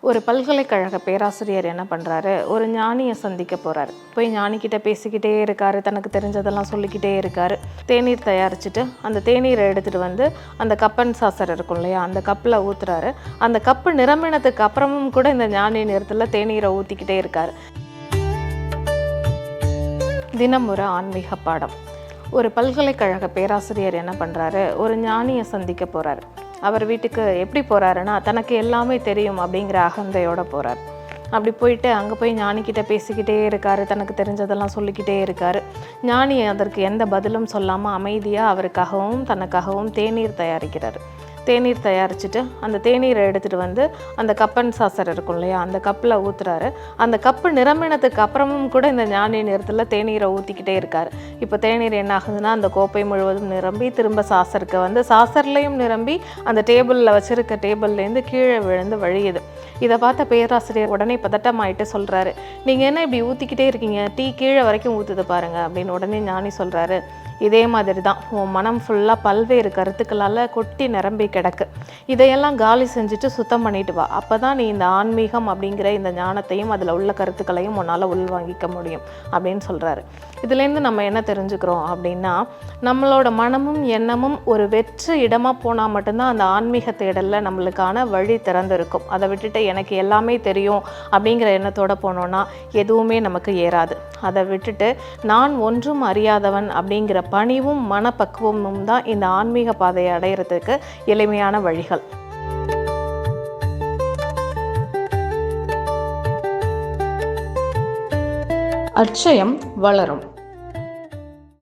ஒரு பல்கலைக்கழக பேராசிரியர் என்ன பண்ணுறாரு, ஒரு ஞானியை சந்திக்க போகிறாரு. போய் ஞானிக்கிட்ட பேசிக்கிட்டே இருக்காரு, தனக்கு தெரிஞ்சதெல்லாம் சொல்லிக்கிட்டே இருக்காரு. தேநீர் தயாரிச்சுட்டு அந்த தேநீரை எடுத்துகிட்டு வந்து அந்த கப்பன் சாசர் இருக்கும் இல்லையா, அந்த கப்பில் ஊற்றுறாரு. அந்த கப்பு நிரம்பினதுக்கு அப்புறமும் கூட இந்த ஞானி நேரத்தில் தேநீரை ஊற்றிக்கிட்டே இருக்காரு. தினம் ஒரு ஆன்மீக பாடம். ஒரு பல்கலைக்கழக பேராசிரியர் என்ன பண்ணுறாரு, ஒரு ஞானியை சந்திக்க போகிறாரு. அவர் வீட்டுக்கு எப்படி போகிறாருன்னா, தனக்கு எல்லாமே தெரியும் அப்படிங்கிற அகந்தையோடு போகிறார். அப்படி போயிட்டு அங்கே போய் ஞானிக்கிட்ட பேசிக்கிட்டே இருக்கார், தனக்கு தெரிஞ்சதெல்லாம் சொல்லிக்கிட்டே இருக்கார். ஞானி அதற்கு எந்த பதிலும் சொல்லாமல் அமைதியாக அவருக்காகவும் தனக்காகவும் தேநீர் தயாரிக்கிறார். தேநீர் தயாரிச்சுட்டு அந்த தேநீரை எடுத்துகிட்டு வந்து அந்த கப்பன் சாசர் இருக்கும் இல்லையா, அந்த கப்பில் ஊற்றுறாரு. அந்த கப்பு நிரம்பினதுக்கு அப்புறமும் கூட இந்த ஞானி நேரத்தில் தேநீரை ஊற்றிக்கிட்டே இருக்கார். இப்போ தேநீர் என்ன ஆகுதுன்னா, அந்த கோப்பை முழுவதும் நிரம்பி திரும்ப சாசருக்கு வந்து சாசர்லேயும் நிரம்பி அந்த டேபிளில் வச்சுருக்க டேபிள்லேருந்து கீழே விழுந்து வழியுது. இதை பார்த்த பேராசிரியர் உடனே பதட்டமாயிட்டு சொல்கிறாரு, நீங்கள் என்ன இப்படி ஊற்றிக்கிட்டே இருக்கீங்க, டீ கீழே வரைக்கும் ஊற்றுது பாருங்கள் அப்படின்னு உடனே ஞானி சொல்கிறாரு, இதே மாதிரி தான் உன் மனம் ஃபுல்லாக பல்வேறு கருத்துக்களால் கொட்டி நிரம்பி கிடக்கு. இதையெல்லாம் காலி செஞ்சுட்டு சுத்தம் பண்ணிட்டு வா, அப்போ தான் நீ இந்த ஆன்மீகம் அப்படிங்கிற இந்த ஞானத்தையும் அதில் உள்ள கருத்துக்களையும் உன்னால் உள்வாங்கிக்க முடியும் அப்படின்னு சொல்கிறாரு. இதுலேருந்து நம்ம என்ன தெரிஞ்சுக்கிறோம் அப்படின்னா, நம்மளோட மனமும் எண்ணமும் ஒரு வெற்று இடமாக போனால் மட்டும்தான் அந்த ஆன்மீக தேடலில் நம்மளுக்கான வழி திறந்திருக்கும். அதை விட்டுட்டு எனக்கு எல்லாமே தெரியும் அப்படிங்கிற எண்ணத்தோடு போனோன்னா எதுவுமே நமக்கு ஏறாது. அதை விட்டுட்டு நான் ஒன்றும் அறியாதவன் அப்படிங்கிற பணிவும் மனப்பக்குவமும் தான் இந்த ஆன்மீக பாதையை அடையிறதுக்கு எளிமையான வழிகள். அட்சயம் வளரும்.